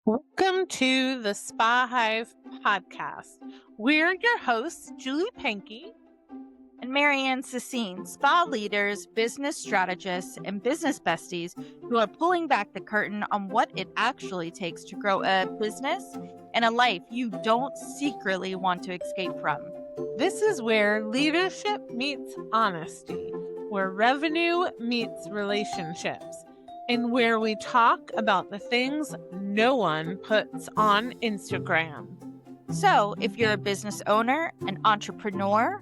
Welcome to the Spa Hive Podcast. We're your hosts, Julie Pankey and MaryAnn Sessine, spa leaders, business strategists, and business besties who are pulling back the curtain on what it actually takes to grow a business and a life you don't secretly want to escape from. This is where leadership meets honesty, where revenue meets relationships, and where we talk about the things no one puts on Instagram. So, if you're a business owner, an entrepreneur,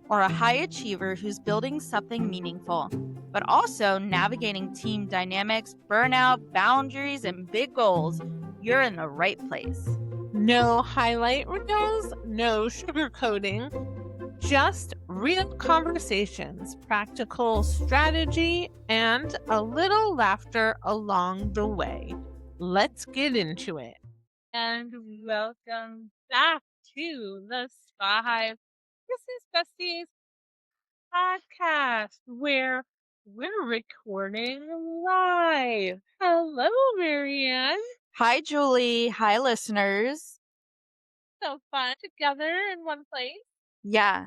or a high achiever who's building something meaningful, but also navigating team dynamics, burnout, boundaries, and big goals, you're in the right place. No highlight reels, no sugarcoating, just real conversations, practical strategy, and a little laughter along the way. Let's get into it. And welcome back to the Spa Hive Besties Podcast, where we're recording live. Hello, MaryAnn. Hi, Julie. Hi, listeners. So fun together in one place. Yeah,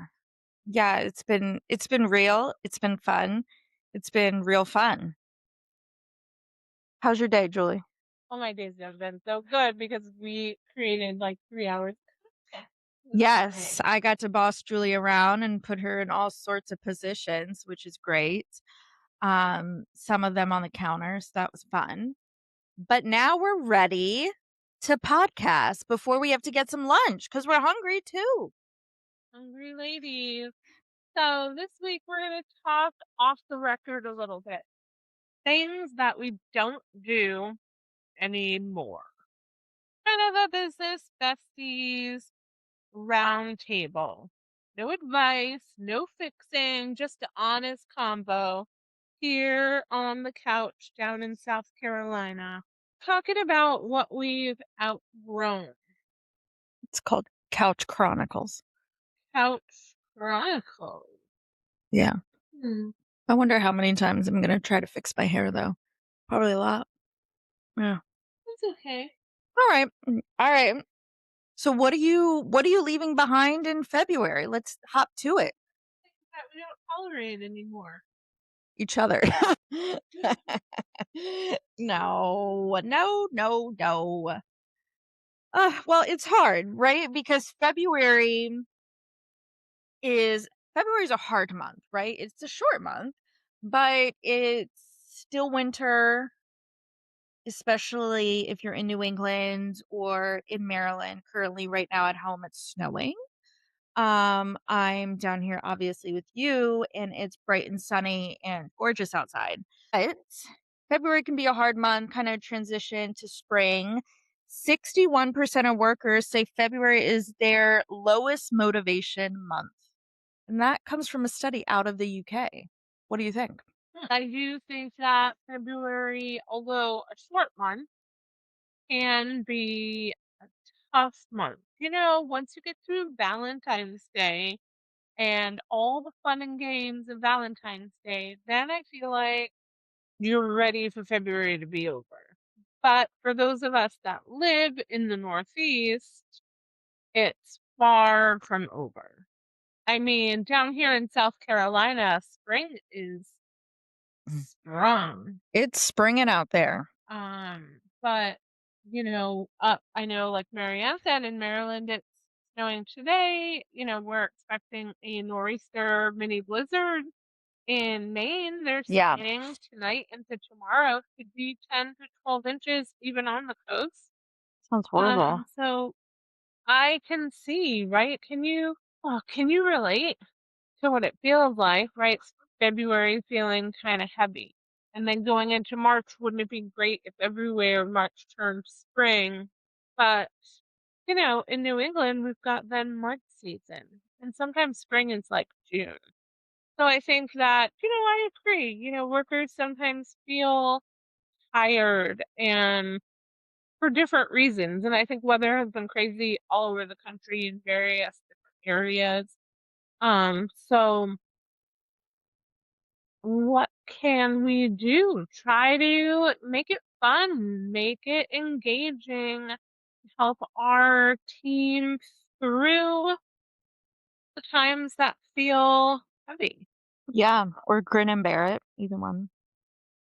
it's been real. It's been fun. It's been real fun. How's your day, Julie? Oh, my days have been so good because we created like 3 hours. Yes, I got to boss Julie around and put her in all sorts of positions, which is great. Some of them on the counters. That was fun. But now we're ready to podcast before we have to get some lunch because we're hungry too. Hungry ladies. So this week we're going to talk off the record a little bit. Things that we don't do anymore. Kind of a business besties roundtable. No advice, no fixing, just an honest combo here on the couch down in South Carolina. Talking about what we've outgrown. It's called Couch Chronicles. Couch Chronicles. Yeah. I wonder how many times I'm going to try to fix my hair, though. Probably a lot. Yeah. That's okay. All right. So what are you leaving behind in February? Let's hop to it. That we don't tolerate anymore. Each other. No. Well, it's hard, right? Because February is a hard month, right? It's a short month, but it's still winter, especially if you're in New England or in Maryland. Currently, right now at home, it's snowing. I'm down here obviously with you, and it's bright and sunny and gorgeous outside. But February can be a hard month, kind of transition to spring. 61% of workers say February is their lowest motivation month. And that comes from a study out of the UK. What do you think? I do think that February, although a short month, can be a tough month. You know, once you get through Valentine's Day and all the fun and games of Valentine's Day, then I feel like you're ready for February to be over. But for those of us that live in the Northeast, it's far from over. I mean, down here in South Carolina, spring is sprung. It's springing out there. But you know, I know, like MaryAnn said, in Maryland, it's snowing today. You know, we're expecting a nor'easter mini blizzard. In Maine, they're saying tonight into tomorrow could be 10 to 12 inches, even on the coast. Sounds horrible. So I can see, right? Can you relate to what it feels like, right? February feeling kind of heavy. And then going into March, wouldn't it be great if everywhere March turned spring? But, you know, in New England, we've got then March season. And sometimes spring is like June. So I think that, you know, I agree. You know, workers sometimes feel tired and for different reasons. And I think weather has been crazy all over the country in various different areas. So what can we do? Try to make it fun, make it engaging, help our team through the times that feel heavy. Yeah, or grin and bear it, either one.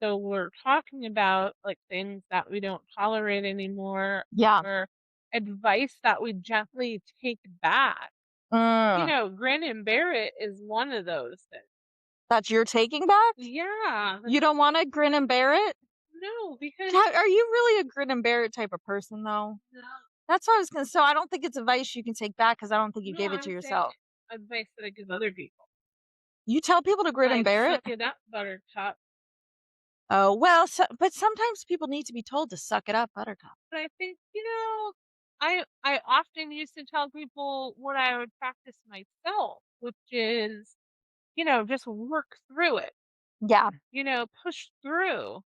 So we're talking about like things that we don't tolerate anymore Yeah. or advice that we gently take back. Mm, Grin and bear it is one of those things. that's your taking back? Yeah. You don't wanna grin and bear it? No, because Are you really a grin and bear it type of person, though? no, That's what I was gonna say. I don't think it's advice you can take back because I don't think you no, gave it to I'm saying yourself. advice that I give other people. You tell people to grin and Like bear it? suck it up, buttercup. Oh, well, but sometimes people need to be told to suck it up, buttercup. But I think, I often used to tell people what I would practice myself, which is, just work through it, Yeah, push through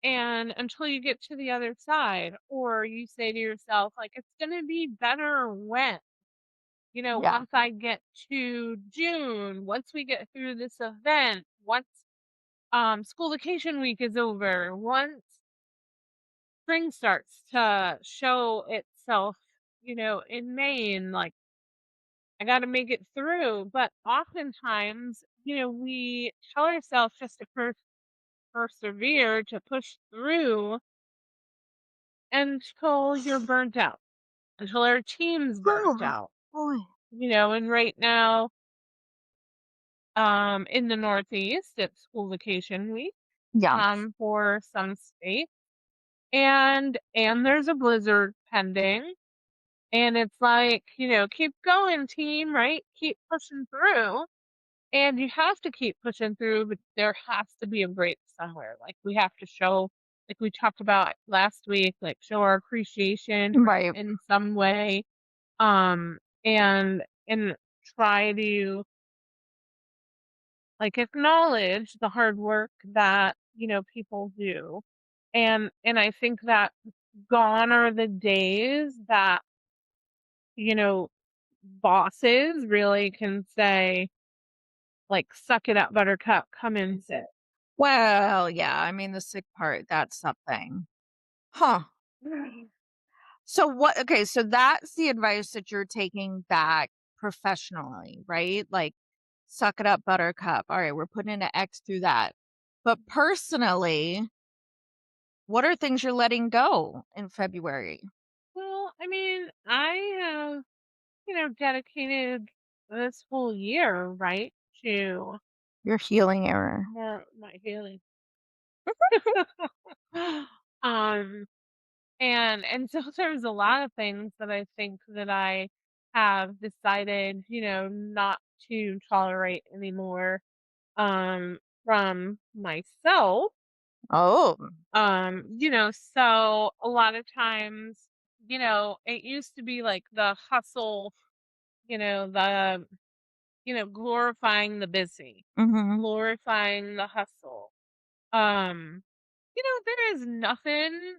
and until you get to the other side. Or you say to yourself, like, it's going to be better when, yeah. once I get to June, once we get through this event, once school vacation week is over, once spring starts to show itself, in Maine, like I got to make it through. But oftentimes, we tell ourselves just to persevere, to push through until you're burnt out, until our team's burnt Oh, out. boy. And right now, in the Northeast, it's school vacation week, Yeah. for some states, and there's a blizzard pending. And it's like, keep going, team, right? Keep pushing through. And you have to keep pushing through, but there has to be a break somewhere. Like we have to show, like we talked about last week, like show our appreciation for Right. in some way. And try to like acknowledge the hard work that, people do. And I think that gone are the days that, you know, bosses really can say, like, "Suck it up, buttercup, come and sit." Well, yeah, I mean, the sick part, that's something. Huh. So what okay, so that's the advice that you're taking back professionally, right? Like, suck it up, buttercup. All right, we're putting an X through that. But personally, what are things you're letting go in February? Well, I mean, I have, dedicated this whole year, right, to Your healing error. more my healing. Um, and so there's a lot of things that I think that I have decided, not to tolerate anymore, from myself. Oh. So a lot of times, it used to be like the hustle, the, glorifying the busy, Mhm. glorifying the hustle. There is nothing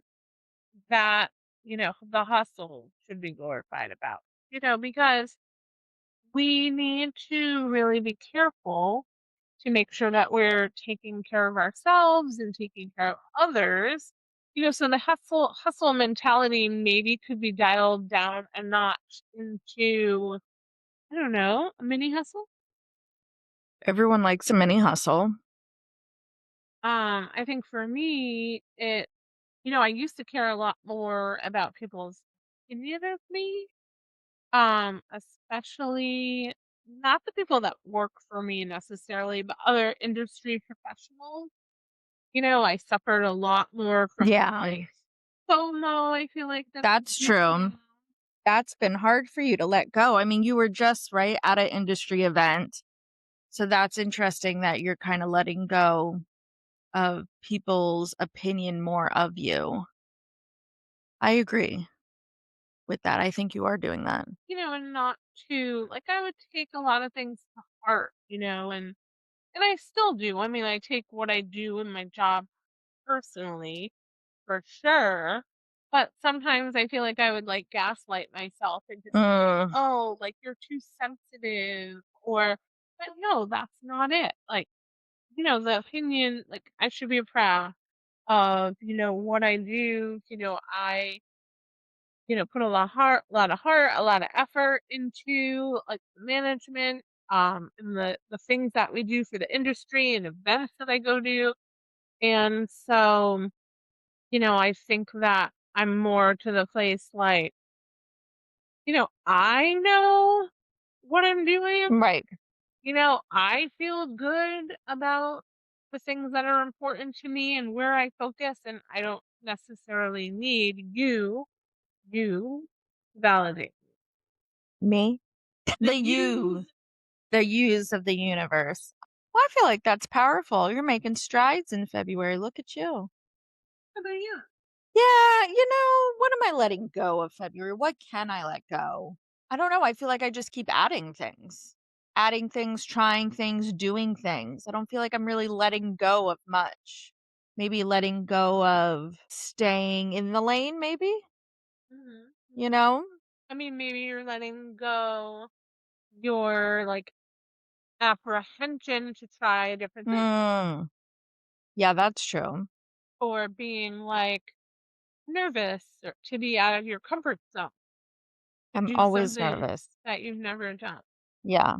that, the hustle should be glorified about, because we need to really be careful to make sure that we're taking care of ourselves and taking care of others. So the hustle mentality maybe could be dialed down a notch into, I don't know, a mini hustle. Everyone likes a mini hustle. I think for me, I used to care a lot more about people's opinion of me, especially not the people that work for me necessarily, but other industry professionals. I suffered a lot more from Yeah, like FOMO, I feel like that that's I do true. now. That's been hard for you to let go. I mean, you were just right at an industry event. So that's interesting that you're kind of letting go of people's opinion more of you. I agree with that. I think you are doing that. And not to like I would take a lot of things to heart, and I still do. I mean, I take what I do in my job personally for sure. But sometimes I feel like I would like gaslight myself into thinking, Mm, oh, like you're too sensitive or but no, that's not it. Like, the opinion, like I should be proud. of, what I do. I put a lot of effort into like management, and the things that we do for the industry and events that I go to. And so, I think that I'm more to the place like, I know what I'm doing. Right. I feel good about the things that are important to me and where I focus, and I don't necessarily need you to validate. Me? The you. The yous of the universe. Well, I feel like that's powerful. You're making strides in February. Look at you. How about you? Yeah, what am I letting go of February? What can I let go? I don't know. I feel like I just keep adding things. Adding things, trying things, doing things. I don't feel like I'm really letting go of much. Maybe letting go of staying in the lane, maybe? Mhm, You mhm. know? I mean, maybe you're letting go your like apprehension to try different things, Hmm. Yeah, that's true. or being like nervous or to be out of your comfort zone to I'm do always something nervous. that you've never done. Yeah.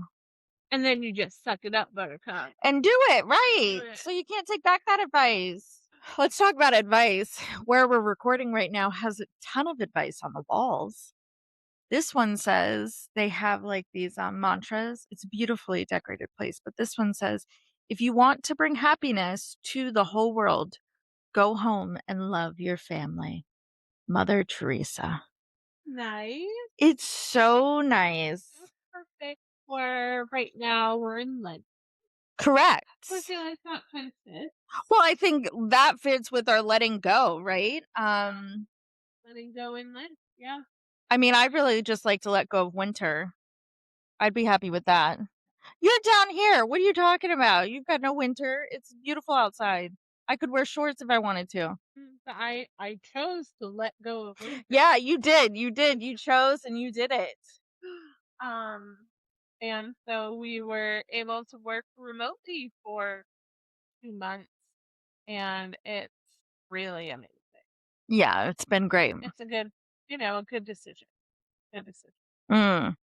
And then you just suck it up, buttercup. And do it, Do right. it. So you can't take back that advice. Let's talk about advice. Where we're recording right now has a ton of advice on the walls. This one says they have like these mantras. It's a beautifully decorated place, but this one says, if you want to bring happiness to the whole world, go home and love your family. Mother Teresa. Nice. It's so nice. That's perfect for right now. We're in Lent. So I Correct. feel like that kind of fits. Well, I think that fits with our letting go, right? Letting go in Lent. Yeah. I mean, I really just like to let go of winter. I'd be happy with that. You're down here. What are you talking about? You've got no winter. It's beautiful outside. I could wear shorts if I wanted to. But I chose to let go of winter. Yeah, you did. You did. You chose and you did it. Um, and so we were able to work remotely for 2 months, and it's really amazing. Yeah, it's been great. It's a good decision. Good decision. Mm,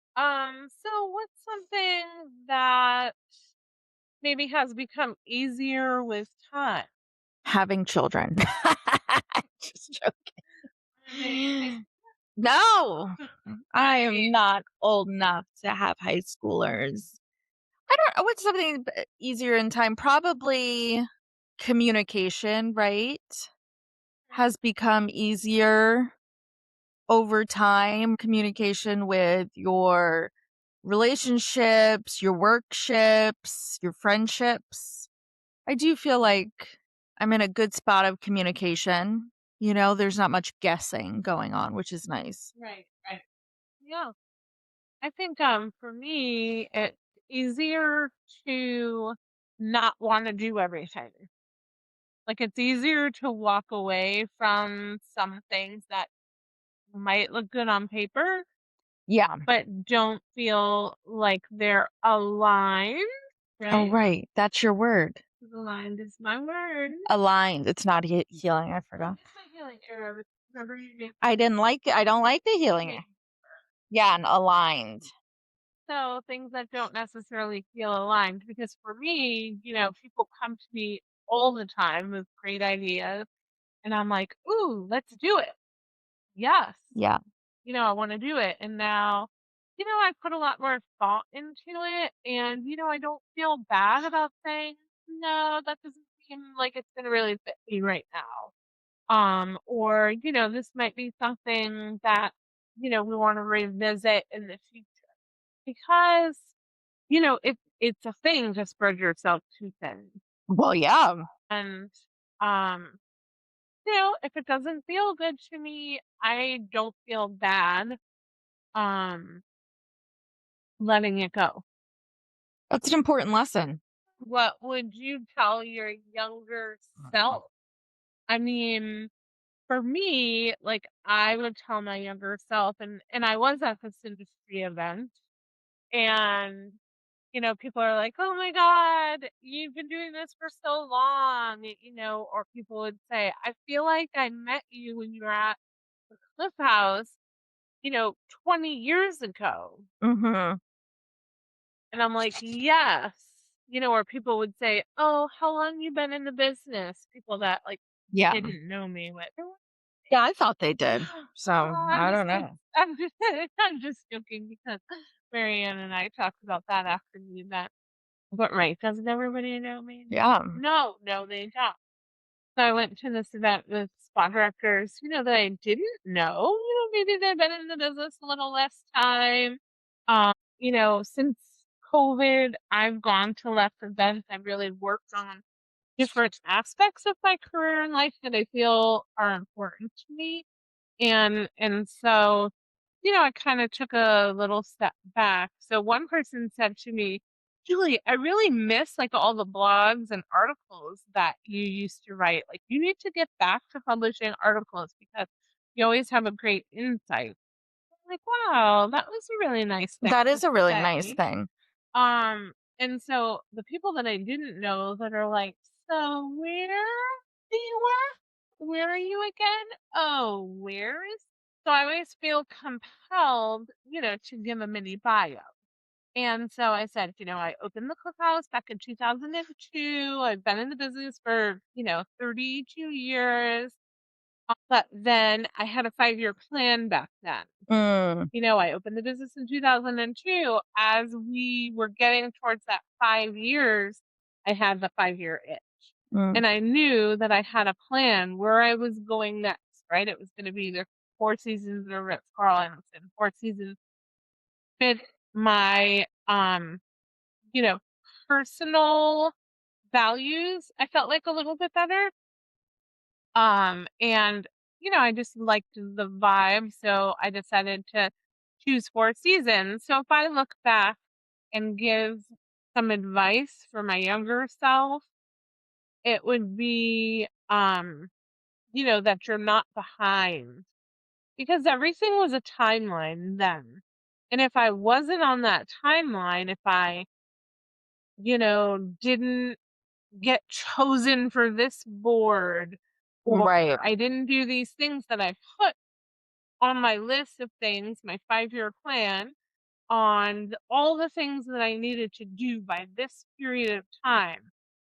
So what's something that maybe has become easier with time? having children. Just Are they high joking. No, school? I am not old enough to have high schoolers. I don't know what's something easier in time. Probably communication, right? Has become easier over time. Communication with your relationships, your workships, your friendships. I do feel like I'm in a good spot of communication. There's not much guessing going on, which is nice. Right, right. Yeah. I think for me it's easier to not want to do everything. Like it's easier to walk away from some things that might look good on paper, Yeah. but don't feel like they're aligned, Oh, right? right. That's your word. Aligned is my word. Aligned. It's not healing. I forgot. It's my healing era. Remember you made I didn't like it. I don't like the healing. me. Yeah, and aligned. So things that don't necessarily feel aligned, because for me, people come to me all the time with great ideas, and I'm like, ooh, let's do it. Yes. Yeah. I want to do it. And now, I put a lot more thought into it, and, I don't feel bad about saying, no, that doesn't seem like it's going to really fit me right now. Or, this might be something that, we want to revisit in the future, because, it's a thing to spread yourself too thin. Well, yeah. And, um, if it doesn't feel good to me, I don't feel bad, um, letting it go. That's an important lesson. What would you tell your younger self? I mean, for me, like I would tell my younger self, and I was at this industry event, and people are like, "Oh my god, you've been doing this for so long," or people would say, "I feel like I met you when you were at the Cliff House, 20 years ago." Mhm. And I'm like, "Yes." Or people would say, "Oh, how long you been in the business?" People that, like, Yeah. didn't know me with. Yeah, I thought they did. So, I'm I just don't kid know. I'm just I'm just joking because MaryAnn and I talked about that after the event. But right, doesn't everybody know me? Yeah. No, no, they don't. So I went to this event with spa directors, that I didn't know. Maybe they've been in the business a little less time. Since COVID, I've gone to less events. I've really worked on different aspects of my career and life that I feel are important to me. And so, I kind of took a little step back. So one person said to me, "Julie, I really miss like all the blogs and articles that you used to write. Like you need to get back to publishing articles because you always have a great insight." I'm like, wow, that was a really nice thing That to is a really nice say. thing. And so the people that I didn't know that are like, "So do you work? Where are you again? Oh, where is?" So I always feel compelled, to give a mini bio. And so I said, I opened the cookhouse back in 2002. I've been in the business for, 32 years. But then I had a 5-year plan back then. Mm, I opened the business in 2002. As we were getting towards that 5 years, I had the 5-year itch. mm, And I knew that I had a plan where I was going next, right? It was going to be either Four Seasons or Ritz-Carlton. Four Seasons fit my, you know, personal values. I felt like a little bit better. And, I just liked the vibe. So I decided to choose Four Seasons. So if I look back and give some advice for my younger self, it would be, that you're not behind because everything was a timeline then. And if I wasn't on that timeline, if I, didn't get chosen for this board or right. I didn't do these things that I put on my list of things, my 5-year plan, on all the things that I needed to do by this period of time.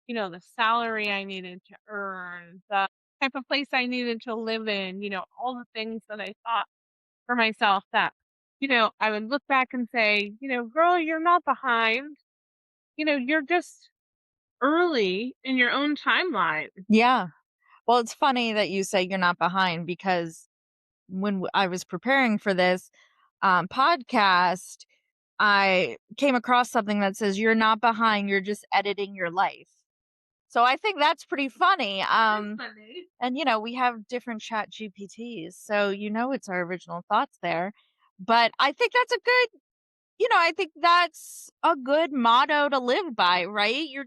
The salary I needed to earn, the type of place I needed to live in, all the things that I thought for myself that, I would look back and say, "Girl, you're not behind. You're just early in your own timeline." Yeah. Well, it's funny that you say you're not behind because when I was preparing for this podcast, I came across something that says you're not behind, you're just editing your life. So I think that's pretty funny. That is funny. And we have different chat GPTs, so it's our original thoughts there. But I think that's a good, I think that's a good motto to live by, right? You're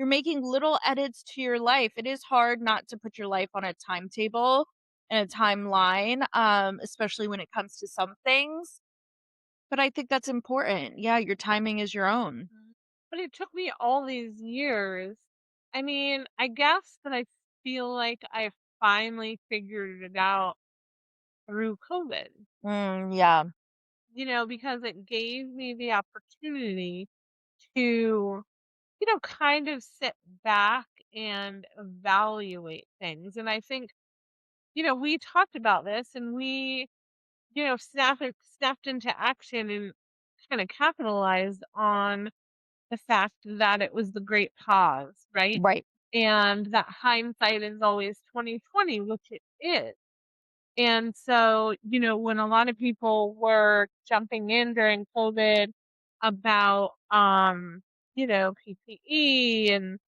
making little edits to your life. It is hard not to put your life on a timetable and a timeline, especially when it comes to some things. But I think that's important. Yeah, your timing is your own. Mhm. But it took me all these years. I mean, I guess that I feel like I finally figured it out through COVID, Yeah. because it gave me the opportunity to, kind of sit back and evaluate things. And I think, we talked about this and we, snapped into action and kind of capitalized on the fact that it was the great pause, right? Right. And that hindsight is always 2020, which it is. And so, when a lot of people were jumping in during COVID about PPE and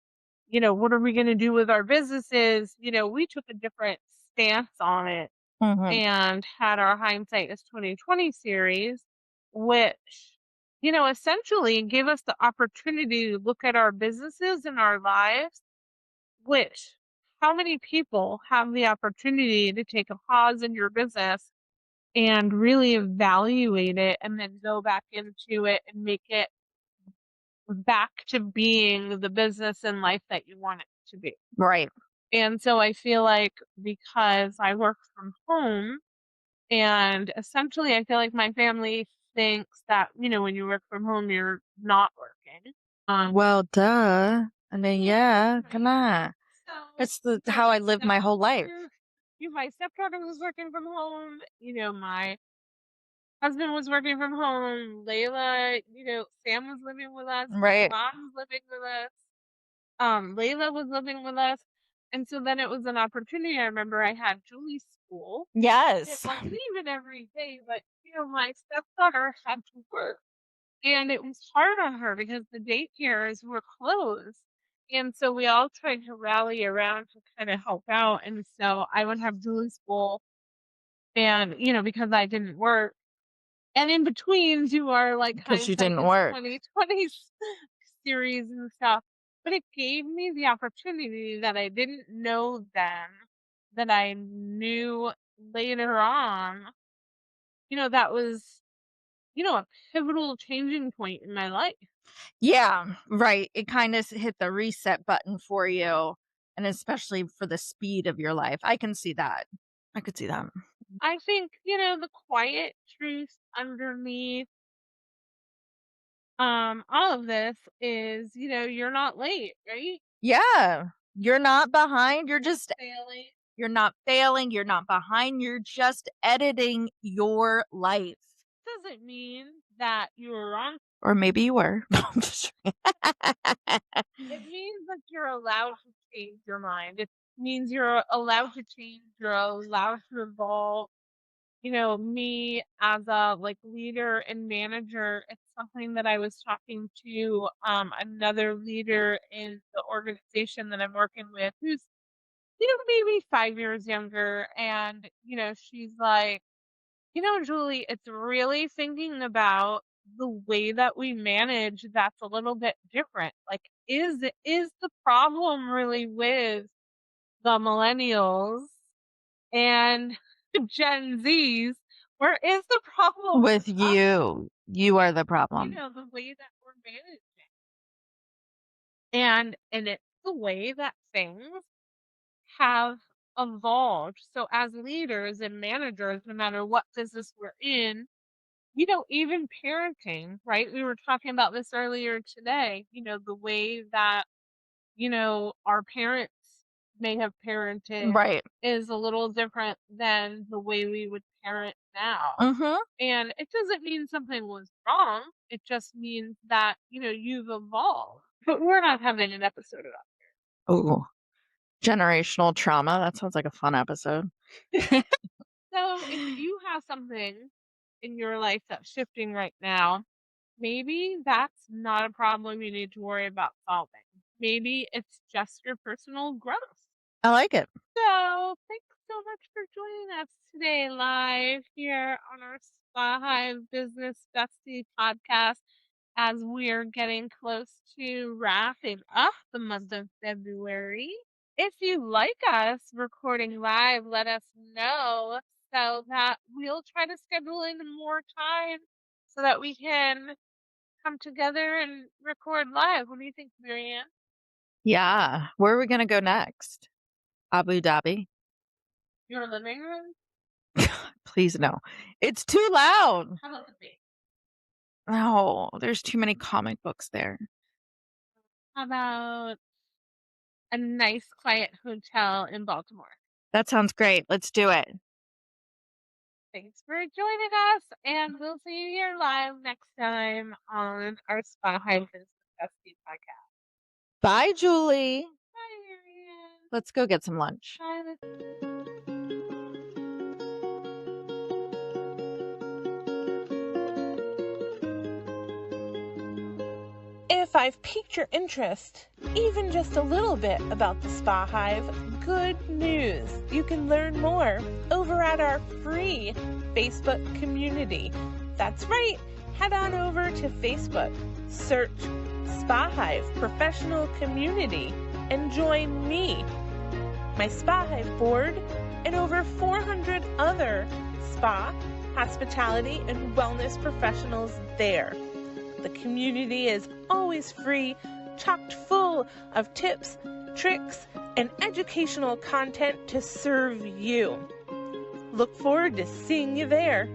what are we going to do with our businesses, we took a different stance on it Hmm. and had our hindsight is 2020 series, which, essentially gave us the opportunity to look at our businesses and our lives, which how many people have the opportunity to take a pause in your business and really evaluate it and then go back into it and make it back to being the business and life that you want it to be. Right. And so I feel like because I work from home and essentially I feel like my family thinks that, when you work from home, you're not working. Well, duh. I mean, yeah, come on. So, It's how I lived my whole life. my stepdaughter was working from home. My husband was working from home. Layla, Sam was living with us. Right. Mom was living with us. Layla was living with us. And so then it was an opportunity. I remember I had Julie's school. It Yes. wasn't even every day, but my stepdaughter had to work. And it was hard on her because the daycares were closed. And so we all tried to rally around to kind of help out. And so I would have Julie's school and, because I didn't work. And in between, you are like Because you hindsight didn't is work. 2020 series and stuff. But it gave me the opportunity that I didn't know then, that I knew later on. That was, a pivotal changing point in my life. Yeah, right. It kind of hit the reset button for you, and especially for the speed of your life. I can see that. I could see that. I think, the quiet truth underneath all of this is, you're not late, right? Yeah. You're not behind. You're just Failing. You're not failing. You're not behind. You're just editing your life. Doesn't mean that you were wrong. Or maybe you were. I'm just It means that you're allowed to change your mind. It means you're allowed to change, you're allowed to evolve. Me as a leader and manager, it's something that I was talking to another leader in the organization that I'm working with who's, maybe 5 years younger. And, she's like, Julie, it's really thinking about the way that we manage that's a little bit different. Like, is the problem really with the millennials and Gen Zs, or is the problem with us? you. You are the problem. The way that we're managing. And it's the way that things have evolved. So as leaders and managers, no matter what business we're in, even parenting, right? We were talking about this earlier today, the way that, our parents may have parented Right. is a little different than the way we would parent now. Mm-hmm. And it doesn't mean something was wrong. It just means that, you've evolved. But we're not having an episode of that. Oh, generational trauma. That sounds like a fun episode. So if you have something in your life that's shifting right now, maybe that's not a problem you need to worry about solving. Maybe it's just your personal growth. I like it. So thanks so much for joining us today live here on our Spa Hive Business Bestie podcast as we're getting close to wrapping up the month of February. If you like us recording live, let us know so that we'll try to schedule in more time so that we can come together and record live. What do you think, MaryAnn? Yeah. Where are we going to go next? Abu Dhabi? Your living room? Please no. It's too loud. How about the beach? No, there's too many comic books there. How about a nice, quiet hotel in Baltimore? That sounds great. Let's do it. Thanks for joining us, and we'll see you here live next time on our Spa Hive Business Bestie podcast. Bye, Julie. Bye, MaryAnn. Let's go get some lunch. Bye. If I've piqued your interest, even just a little bit, about the Spa Hive, good news! You can learn more over at our free Facebook community. That's right, head on over to Facebook, search Spa Hive Professional Community, and join me, my Spa Hive board, and over 400 other spa, hospitality, and wellness professionals there. The community is always free, chocked full of tips, tricks, and educational content to serve you. Look forward to seeing you there.